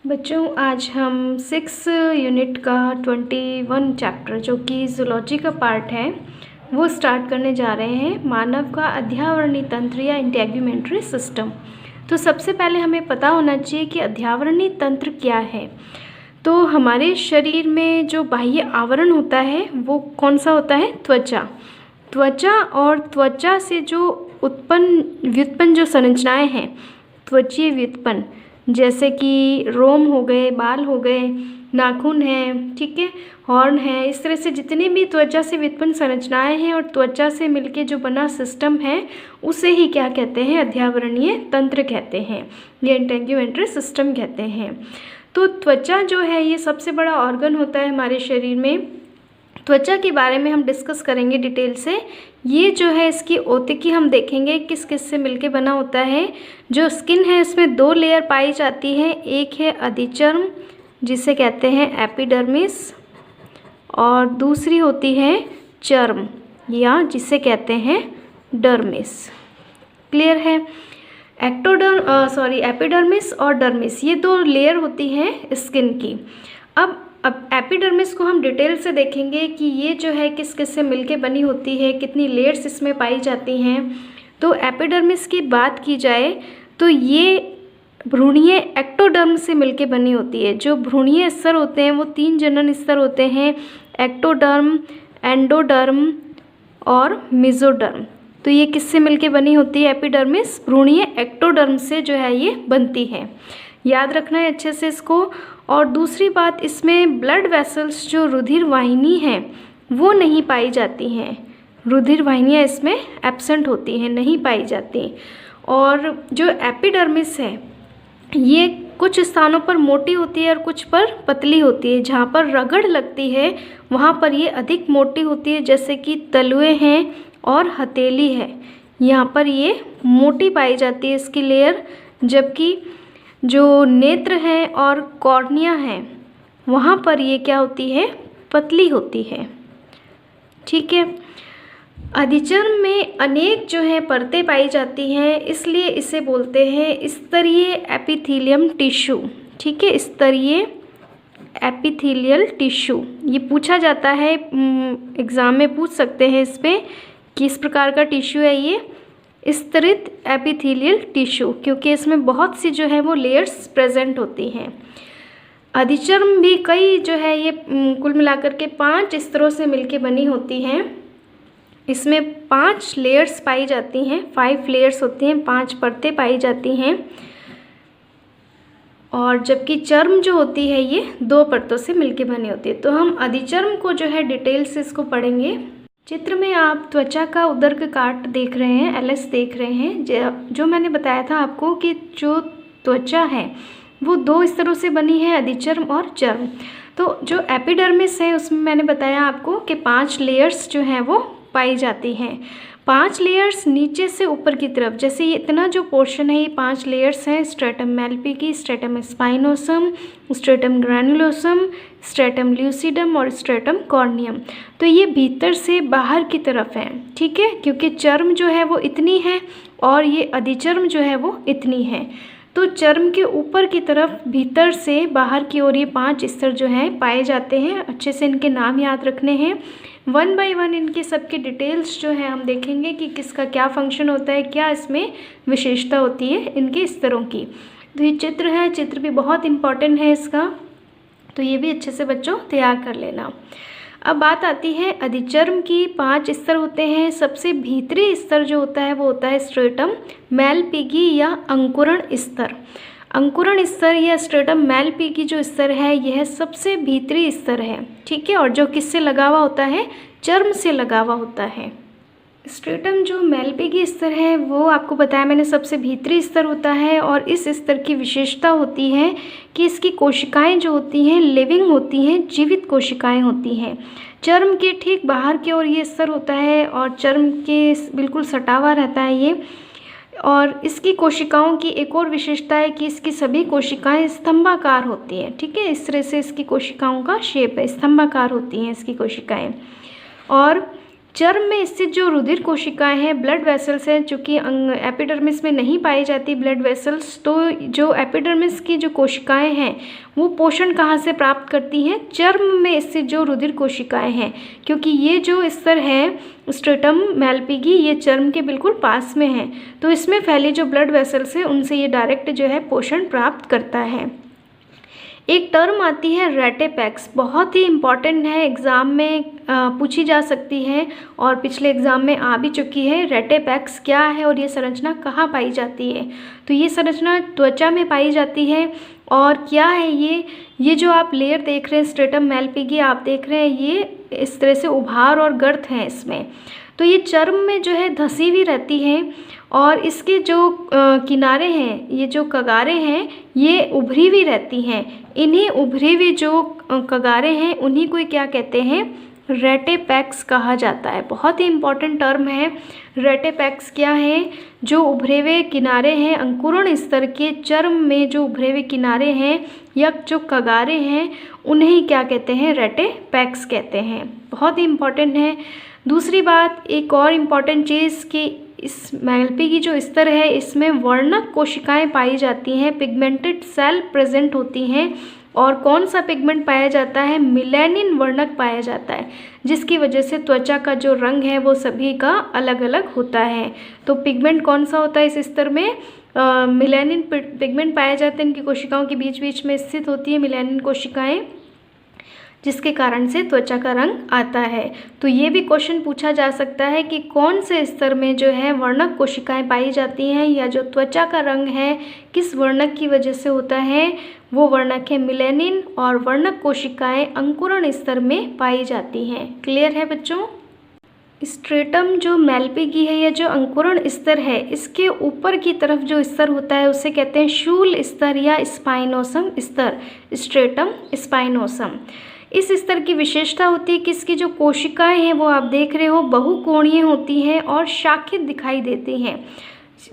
बच्चों, आज हम 6 यूनिट का 21 चैप्टर जो कि जूलॉजी का पार्ट है वो स्टार्ट करने जा रहे हैं। मानव का अध्यावरणीय तंत्र या इंटेग्यूमेंट्री सिस्टम। तो सबसे पहले हमें पता होना चाहिए कि अध्यावरणीय तंत्र क्या है। तो हमारे शरीर में जो बाह्य आवरण होता है वो कौन सा होता है? त्वचा। त्वचा और त्वचा से जो व्युत्पन्न जो संरचनाएं हैं, त्वचीय व्युत्पन्न, जैसे कि रोम हो गए, बाल हो गए, नाखून है, ठीक है, हॉर्न है, इस तरह से जितनी भी त्वचा से व्युत्पन्न संरचनाएं हैं और त्वचा से मिलके जो बना सिस्टम है उसे ही क्या कहते हैं? अध्यावरणीय तंत्र कहते हैं, ये इंटेग्यूमेंट्री सिस्टम कहते हैं। तो त्वचा जो है ये सबसे बड़ा ऑर्गन होता है हमारे शरीर में। त्वचा के बारे में हम डिस्कस करेंगे डिटेल से। ये जो है इसकी औतिकी हम देखेंगे किस किस से मिलके बना होता है। जो स्किन है उसमें 2 लेयर पाई जाती है। एक है अधिचर्म जिसे कहते हैं एपिडर्मिस, और दूसरी होती है चर्म या जिसे कहते हैं डर्मिस। क्लियर है? एपिडर्मिस और डर्मिस ये 2 लेयर होती हैं स्किन की। अब एपिडर्मिस को हम डिटेल से देखेंगे कि ये जो है किस किस से मिलके बनी होती है, कितनी लेयर्स इसमें पाई जाती हैं। तो एपिडर्मिस की बात की जाए तो ये भ्रूणीय एक्टोडर्म से मिलके बनी होती है। जो भ्रूणीय स्तर होते हैं वो 3 जनन स्तर होते हैं, एक्टोडर्म, एंडोडर्म और मेसोडर्म। तो ये किससे मिलके बनी होती है? एपिडर्मिस भ्रूणीय एक्टोडर्म से जो है ये बनती है। याद रखना है अच्छे से इसको। और दूसरी बात, इसमें ब्लड वेसल्स जो रुधिर वाहिनी हैं वो नहीं पाई जाती हैं। रुधिर वाहिनियाँ इसमें एब्सेंट होती हैं, नहीं पाई जाती। और जो एपिडर्मिस है ये कुछ स्थानों पर मोटी होती है और कुछ पर पतली होती है। जहाँ पर रगड़ लगती है वहाँ पर ये अधिक मोटी होती है, जैसे कि तलुए हैं और हथेली है, यहाँ पर ये मोटी पाई जाती है इसकी लेयर। जबकि जो नेत्र हैं और कॉर्निया हैं वहाँ पर ये क्या होती है? पतली होती है। ठीक है। अधिचर्म में अनेक जो है परतें पाई जाती हैं, इसलिए इसे बोलते हैं स्तरीय एपिथेलियम टिश्यू। ठीक है, स्तरीय एपिथेलियल टिश्यू। ये पूछा जाता है, एग्ज़ाम में पूछ सकते हैं इस पर, किस प्रकार का टिश्यू है ये? स्तरित एपिथेलियल टिश्यू, क्योंकि इसमें बहुत सी जो है वो लेयर्स प्रेजेंट होती हैं। अधिचर्म भी कई जो है ये कुल मिलाकर के 5 स्तरों से मिलके बनी होती हैं। इसमें 5 लेयर्स पाई जाती हैं, 5 लेयर्स होती हैं, 5 परतें पाई जाती हैं। और जबकि चर्म जो होती है ये 2 परतों से मिलके बनी होती है। तो हम अधिचर्म को जो है डिटेल से इसको पढ़ेंगे। चित्र में आप त्वचा का उदर्ग काट देख रहे हैं, एलएस देख रहे हैं। जो मैंने बताया था आपको कि जो त्वचा है वो 2 स्तरों से बनी है, अधिचर्म और चर्म। तो जो एपिडर्मिस है उसमें मैंने बताया आपको कि 5 लेयर्स जो हैं वो पाई जाती हैं। 5 लेयर्स नीचे से ऊपर की तरफ, जैसे ये इतना जो पोर्शन है ये 5 लेयर्स हैं। Stratum malpighii, stratum spinosum, stratum granulosum, stratum lucidum और स्ट्रेटम कॉर्नियम। तो ये भीतर से बाहर की तरफ है। ठीक है, क्योंकि चर्म जो है वो इतनी है और ये अधिचर्म जो है वो इतनी है। तो चर्म के ऊपर की तरफ भीतर से बाहर की ओर ये 5 स्तर जो हैं पाए जाते हैं। अच्छे से इनके नाम याद रखने हैं। 1 बाय 1 इनके सबके डिटेल्स जो है हम देखेंगे कि किसका क्या फंक्शन होता है, क्या इसमें विशेषता होती है इनके स्तरों की। तो ये चित्र है, चित्र भी बहुत इम्पॉर्टेंट है इसका, तो ये भी अच्छे से बच्चों तैयार कर लेना। अब बात आती है अधिचर्म की। 5 स्तर होते हैं। सबसे भीतरी स्तर जो होता है वो होता है स्ट्रेटम मैलपिगी या अंकुरण स्तर। अंकुरण स्तर या स्ट्रेटम मैलपिगी जो स्तर है यह सबसे भीतरी स्तर है। ठीक है, और जो किससे लगा हुआ होता है? चर्म से लगा हुआ होता है। स्ट्रेटम जो मैलपिगी स्तर है वो आपको बताया मैंने सबसे भीतरी स्तर होता है। और इस स्तर की विशेषता होती है कि इसकी कोशिकाएं जो होती हैं लिविंग होती हैं, जीवित कोशिकाएं होती हैं। चर्म के ठीक बाहर की ओर ये स्तर होता है और चर्म के बिल्कुल सटा हुआ रहता है ये। और इसकी कोशिकाओं की एक और विशेषता है कि इसकी सभी कोशिकाएं स्तंभाकार होती हैं। ठीक है, इस तरह से इसकी कोशिकाओं का शेप है, स्तंभाकार होती हैं इसकी कोशिकाएं। और चर्म में स्थित जो रुधिर कोशिकाएं हैं, ब्लड वेसल्स हैं, चूँकि एपिडर्मिस में नहीं पाई जाती ब्लड वेसल्स, तो जो एपिडर्मिस की जो कोशिकाएं हैं वो पोषण कहाँ से प्राप्त करती हैं? चर्म में स्थित जो रुधिर कोशिकाएं हैं, क्योंकि ये जो स्तर है स्ट्रेटम मैलपिगी ये चर्म के बिल्कुल पास में है, तो इसमें फैली जो ब्लड वेसल्स है उनसे ये डायरेक्ट जो है पोषण प्राप्त करता है। एक टर्म आती है रेटेपेक्स, बहुत ही इम्पॉर्टेंट है, एग्ज़ाम में पूछी जा सकती है और पिछले एग्ज़ाम में आ भी चुकी है। रेटेपेक्स क्या है और ये संरचना कहाँ पाई जाती है? तो ये संरचना त्वचा में पाई जाती है। और क्या है ये जो आप लेयर देख रहे हैं स्ट्रेटम मैलपिगी आप देख रहे हैं, ये इस तरह से उभार और गर्त हैं इसमें, तो ये चर्म में जो है धंसी हुई रहती हैं और इसके जो किनारे हैं, ये जो कगारें हैं ये उभरी हुई रहती हैं। इन्हीं उभरी हुई जो कगारें हैं उन्हीं को क्या कहते हैं? रेटेपेक्स कहा जाता है। बहुत ही इम्पॉर्टेंट टर्म है। रेटेपेक्स क्या है? जो उभरे हुए किनारे हैं अंकुरण स्तर के चर्म में, जो उभरे हुए किनारे हैं या जो कगारें हैं उन्हें क्या कहते हैं? रेटेपेक्स कहते हैं। बहुत ही इम्पॉर्टेंट है। दूसरी बात, एक और इम्पॉर्टेंट चीज़ कि इस मैलपिगी जो स्तर है इसमें वर्णक कोशिकाएं पाई जाती हैं, पिगमेंटेड सेल प्रेजेंट होती हैं। और कौन सा पिगमेंट पाया जाता है? मिलेनिन वर्णक पाया जाता है, जिसकी वजह से त्वचा का जो रंग है वो सभी का अलग अलग होता है। तो पिगमेंट कौन सा होता है इस स्तर में? मिलेनिन पिगमेंट पाए जाते हैं। इनकी कोशिकाओं के बीच बीच में स्थित होती है मिलेनिन कोशिकाएं, जिसके कारण से त्वचा का रंग आता है। तो ये भी क्वेश्चन पूछा जा सकता है कि कौन से स्तर में जो है वर्णक कोशिकाएं पाई जाती हैं, या जो त्वचा का रंग है किस वर्णक की वजह से होता है? वो वर्णक है मिलेनिन, और वर्णक कोशिकाएं अंकुरण स्तर में पाई जाती हैं। क्लियर है बच्चों? स्ट्रेटम जो मैलपिगी है या जो अंकुरण स्तर है, इसके ऊपर की तरफ जो स्तर होता है उसे कहते हैं शूल स्तर या स्पाइनोसम स्तर, स्ट्रेटम स्पाइनोसम। इस स्तर की विशेषता होती है कि इसकी जो कोशिकाएं हैं वो आप देख रहे हो बहुकोणीय होती हैं और शाखित दिखाई देती हैं।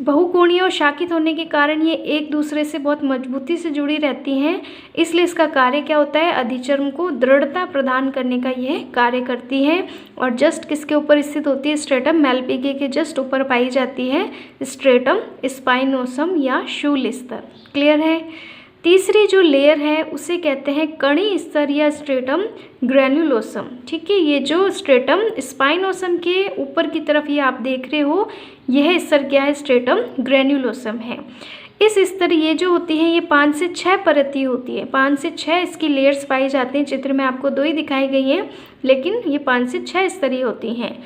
बहुकोणीय और शाखित होने के कारण ये एक दूसरे से बहुत मजबूती से जुड़ी रहती हैं, इसलिए इसका कार्य क्या होता है? अधिचर्म को दृढ़ता प्रदान करने का यह कार्य करती है। और जस्ट किसके ऊपर स्थित होती है? स्ट्रेटम मैलपिगी के जस्ट ऊपर पाई जाती है स्ट्रेटम स्पाइनोसम या शूल स्तर। क्लियर है? तीसरी जो लेयर है उसे कहते हैं कणी स्तर या स्ट्रेटम ग्रैन्युलोसम। ठीक है, ये जो स्ट्रेटम स्पाइनोसम के ऊपर की तरफ ये आप देख रहे हो, यह स्तर क्या है? स्ट्रेटम ग्रैन्युलोसम है। इस स्तर ये जो होती है ये 5 से 6 परतीय होती है। 5 से 6 इसकी लेयर्स पाई जाती हैं। चित्र में आपको 2 ही दिखाई गई हैं, लेकिन ये 5 से 6 स्तरीय होती हैं।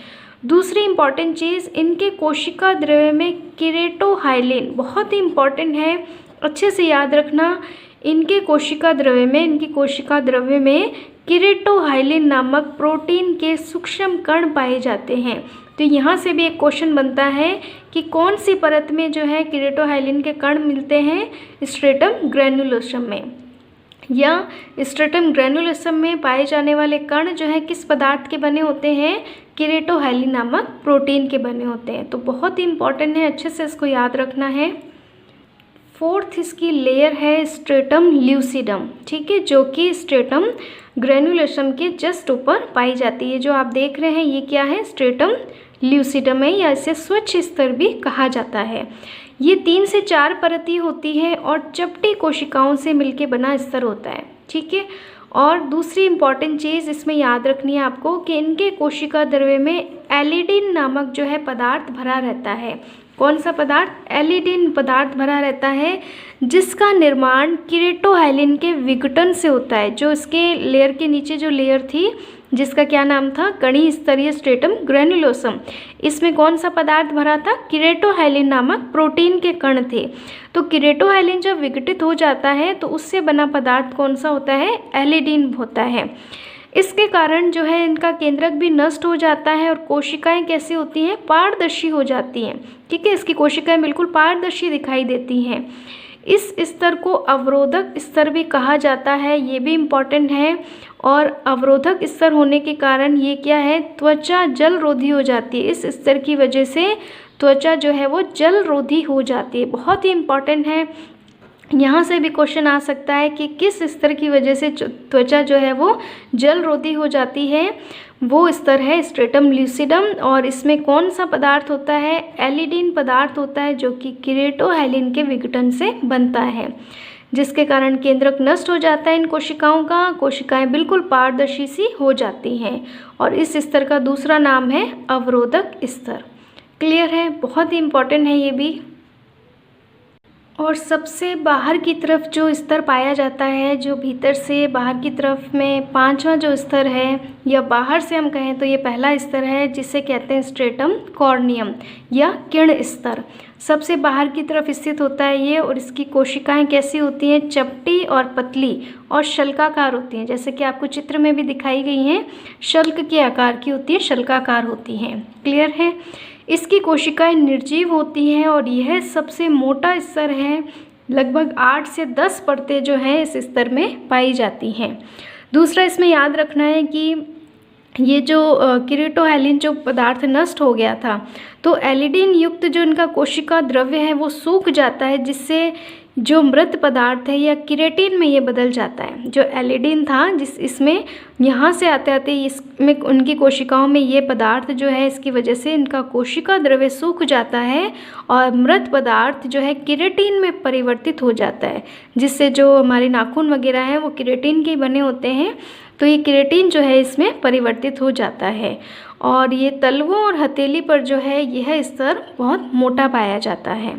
दूसरी इंपॉर्टेंट चीज़, इनके कोशिका द्रव्य में केरेटोहाइलिन बहुत ही इंपॉर्टेंट है, अच्छे से याद रखना। इनकी कोशिका द्रव्य में केरेटोहाइलिन नामक प्रोटीन के सूक्ष्म कण पाए जाते हैं। तो यहाँ से भी एक क्वेश्चन बनता है कि कौन सी परत में जो है केरेटोहाइलिन के कण मिलते हैं? स्ट्रेटम ग्रैन्युलोसम में। या स्ट्रेटम ग्रैन्युलोसम में पाए जाने वाले कण जो है किस पदार्थ के बने होते हैं? केरेटोहाइलिन नामक प्रोटीन के बने होते हैं। तो बहुत ही इंपॉर्टेंट है, अच्छे से इसको याद रखना है। फोर्थ इसकी लेयर है स्ट्रेटम ल्यूसिडम। ठीक है, जो कि स्ट्रेटम ग्रैन्युलोसम के जस्ट ऊपर पाई जाती है। जो आप देख रहे हैं ये क्या है? स्ट्रेटम ल्यूसिडम है, या इसे स्वच्छ स्तर भी कहा जाता है। ये 3 से 4 परतीय होती है और चपटी कोशिकाओं से मिलके बना स्तर होता है। ठीक है, और दूसरी इंपॉर्टेंट चीज़ इसमें याद रखनी है आपको कि इनके कोशिका द्रव्य में एलिडिन नामक जो है पदार्थ भरा रहता है। कौन सा पदार्थ? एलिडिन पदार्थ भरा रहता है, जिसका निर्माण केरेटोहाइलिन के विघटन से होता है। जो इसके लेयर के नीचे जो लेयर थी जिसका क्या नाम था? कणी स्तरीय स्ट्रेटम ग्रैन्युलोसम, इसमें कौन सा पदार्थ भरा था? केरेटोहाइलिन नामक प्रोटीन के कण थे। तो केरेटोहाइलिन जब विघटित हो जाता है तो उससे बना पदार्थ कौन सा होता है? एलिडिन होता है। इसके कारण जो है इनका केंद्रक भी नष्ट हो जाता है और कोशिकाएं कैसी होती हैं? पारदर्शी हो जाती हैं। ठीक है, इसकी कोशिकाएं बिल्कुल पारदर्शी दिखाई देती हैं। इस स्तर को अवरोधक स्तर भी कहा जाता है, ये भी इम्पॉर्टेंट है। और अवरोधक स्तर होने के कारण ये क्या है? त्वचा जल रोधी हो जाती है। इस स्तर की वजह से त्वचा जो है वो जल रोधी हो जाती है। बहुत ही इम्पॉर्टेंट है। यहाँ से भी क्वेश्चन आ सकता है कि किस स्तर की वजह से त्वचा जो है वो जल रोधी हो जाती है। वो स्तर है स्ट्रेटम ल्यूसिडम, और इसमें कौन सा पदार्थ होता है? एलिडीन पदार्थ होता है, जो कि केरेटोहेलिन के विघटन से बनता है, जिसके कारण केंद्रक नष्ट हो जाता है इन कोशिकाओं का। कोशिकाएं बिल्कुल पारदर्शी सी हो जाती हैं, और इस स्तर का दूसरा नाम है अवरोधक स्तर। क्लियर है? बहुत ही इम्पॉर्टेंट है ये भी। और सबसे बाहर की तरफ जो स्तर पाया जाता है, जो भीतर से बाहर की तरफ में पांचवा जो स्तर है, या बाहर से हम कहें तो ये पहला स्तर है, जिसे कहते हैं स्ट्रेटम कॉर्नियम या किरण स्तर। सबसे बाहर की तरफ स्थित होता है ये, और इसकी कोशिकाएं कैसी होती हैं? चपटी और पतली और शल्काकार होती हैं, जैसे कि आपको चित्र में भी दिखाई गई हैं, शल्क के आकार की होती है, शल्काकार होती हैं। क्लियर है? इसकी कोशिकाएं निर्जीव होती हैं, और यह सबसे मोटा स्तर है। लगभग 8 से 10 परतें जो हैं इस स्तर में पाई जाती हैं। दूसरा इसमें याद रखना है कि ये जो केरेटोहेलिन जो पदार्थ नष्ट हो गया था, तो एलिडीन युक्त जो इनका कोशिका द्रव्य है वो सूख जाता है, जिससे जो मृत पदार्थ है या केरेटिन में ये बदल जाता है। जो एलिडीन था इसमें यहाँ से आते आते इसमें उनकी कोशिकाओं में ये पदार्थ जो है, इसकी वजह से इनका कोशिका द्रव्य सूख जाता है, और मृत पदार्थ जो है केरेटिन में परिवर्तित हो जाता है, जिससे जो हमारे नाखून वगैरह हैं वो केरेटिन के बने होते हैं। तो ये केरेटिन जो है इसमें परिवर्तित हो जाता है, और ये तलवों और हथेली पर जो है यह स्तर बहुत मोटा पाया जाता है।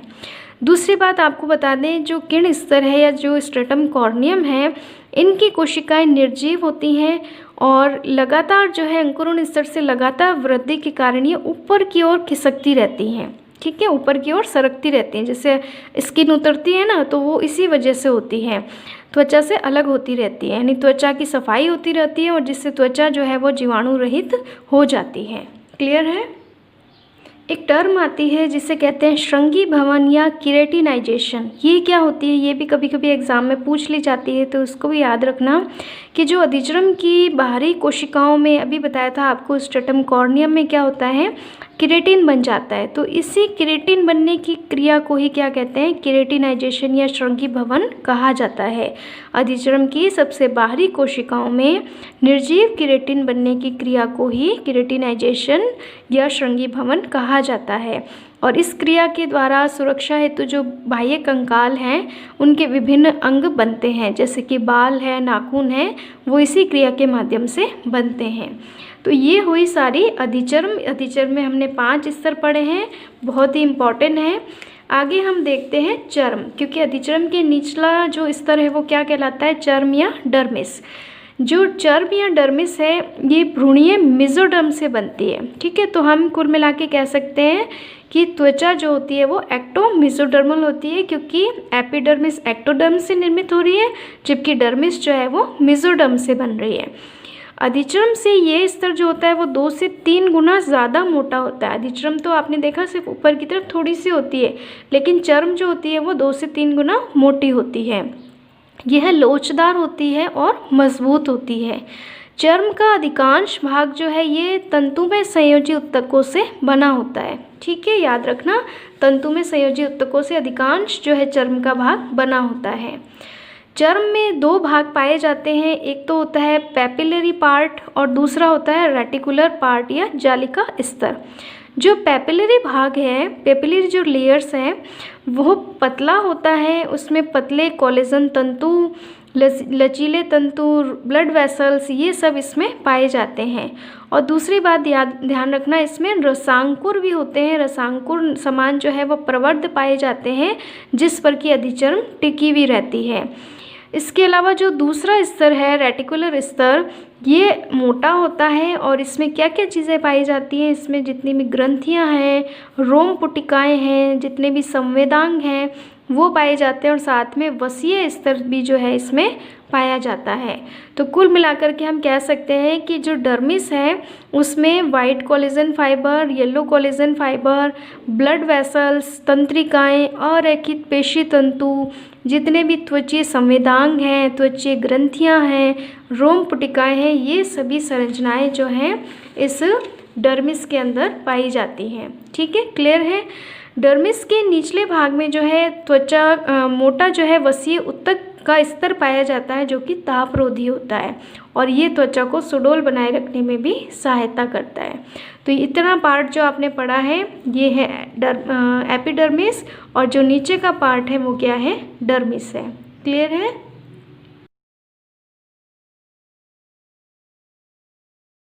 दूसरी बात आपको बता दें, जो किरण स्तर है या जो स्ट्रेटम कॉर्नियम है, इनकी कोशिकाएं निर्जीव होती हैं, और लगातार जो है अंकुरण स्तर से लगातार वृद्धि के कारण ये ऊपर की ओर खिसकती रहती हैं। ठीक है, ऊपर की ओर सरकती रहती हैं, जैसे स्किन उतरती है ना, तो वो इसी वजह से होती है, त्वचा से अलग होती रहती है, यानी त्वचा की सफाई होती रहती है, और जिससे त्वचा जो है वो जीवाणु रहित हो जाती है। क्लियर है? एक टर्म आती है जिसे कहते हैं श्रृंगी भवन या केरेटिनाइजेशन। ये क्या होती है? ये भी कभी कभी एग्जाम में पूछ ली जाती है, तो उसको भी याद रखना कि जो अधिचर्म की बाहरी कोशिकाओं में, अभी बताया था आपको स्ट्रेटम कॉर्नियम में क्या होता है, केरेटिन बन जाता है। तो इसी केरेटिन बनने की क्रिया को ही क्या कहते हैं? केरेटिनाइजेशन या श्रृंगी भवन कहा जाता है। अधिचर्म की सबसे बाहरी कोशिकाओं में निर्जीव केरेटिन बनने की क्रिया को ही केरेटिनाइजेशन या श्रृंगी भवन कहा जाता है, और इस क्रिया के द्वारा सुरक्षा हेतु जो बाह्य कंकाल हैं उनके विभिन्न अंग बनते हैं, जैसे कि बाल है, नाखून है, वो इसी क्रिया के माध्यम से बनते हैं। तो ये हुई सारी अधिचर्म। अधिचर्म में हमने 5 स्तर पढ़े हैं, बहुत ही इम्पॉर्टेंट है। आगे हम देखते हैं चर्म, क्योंकि अधिचर्म के निचला जो स्तर है वो क्या कहलाता है? चर्म या डर्मिस। जो चर्म या डर्मिस है ये भ्रूणीय मेसोडर्म से बनती है। ठीक है, तो हम कुल मिला के कह सकते हैं कि त्वचा जो होती है वो एक्टोमेसोडर्मल होती है, क्योंकि एपिडर्मिस एक्टोडर्म से निर्मित हो रही है, जबकि डर्मिस जो है वो मेसोडर्म से बन रही है। अधिचर्म से ये स्तर जो होता है वो 2 से 3 गुना ज़्यादा मोटा होता है। अधिचर्म तो आपने देखा सिर्फ ऊपर की तरफ थोड़ी सी होती है, लेकिन चर्म जो होती है वो 2 से 3 गुना मोटी होती है। यह लोचदार होती है और मजबूत होती है। चर्म का अधिकांश भाग जो है ये तंतुमय संयोजी उत्तकों से बना होता है। ठीक है, याद रखना, तंतुमय संयोजी उत्तकों से अधिकांश जो है चर्म का भाग बना होता है। चर्म में 2 भाग पाए जाते हैं, एक तो होता है पेपिलरी पार्ट और दूसरा होता है रेटिकुलर पार्ट या जालिका स्तर। जो पेपिलरी भाग है, पेपिलरी जो लेयर्स हैं वो पतला होता है, उसमें पतले कोलेजन तंतु, लचीले तंतु, ब्लड वेसल्स, ये सब इसमें पाए जाते हैं। और दूसरी बात ध्यान रखना, इसमें रसांकुर भी होते हैं। रसांकुर समान जो है वो प्रवर्ध पाए जाते हैं, जिस पर कि अधिचर्म टिकी हुई रहती है। इसके अलावा जो दूसरा स्तर है रेटिकुलर स्तर, ये मोटा होता है, और इसमें क्या क्या चीज़ें पाई जाती हैं? इसमें जितनी भी ग्रंथियां हैं, रोम पुटिकाएँ हैं, जितने भी संवेदांग हैं वो पाए जाते हैं, और साथ में वसीय स्तर भी जो है इसमें पाया जाता है। तो कुल मिलाकर के हम कह सकते हैं कि जो डर्मिस है उसमें white collagen fibre, yellow collagen fibre, blood vessels, तंत्रिकाएँ, अरेखित पेशी तंतु, जितने भी त्वचीय संवेदांग हैं, त्वचीय ग्रंथियां हैं, रोम पुटिकाएँ हैं, ये सभी संरचनाएं जो हैं इस डर्मिस के अंदर पाई जाती हैं। ठीक है, क्लियर है? डर्मिस के निचले भाग में जो है त्वचा मोटा जो है वसीय ऊतक का स्तर पाया जाता है जो कि तापरोधी होता है और ये त्वचा को सुडौल बनाए रखने में भी सहायता करता है। तो इतना पार्ट जो आपने पढ़ा है ये है एपिडर्मिस और जो नीचे का पार्ट है वो क्या है, डर्मिस है। क्लियर है।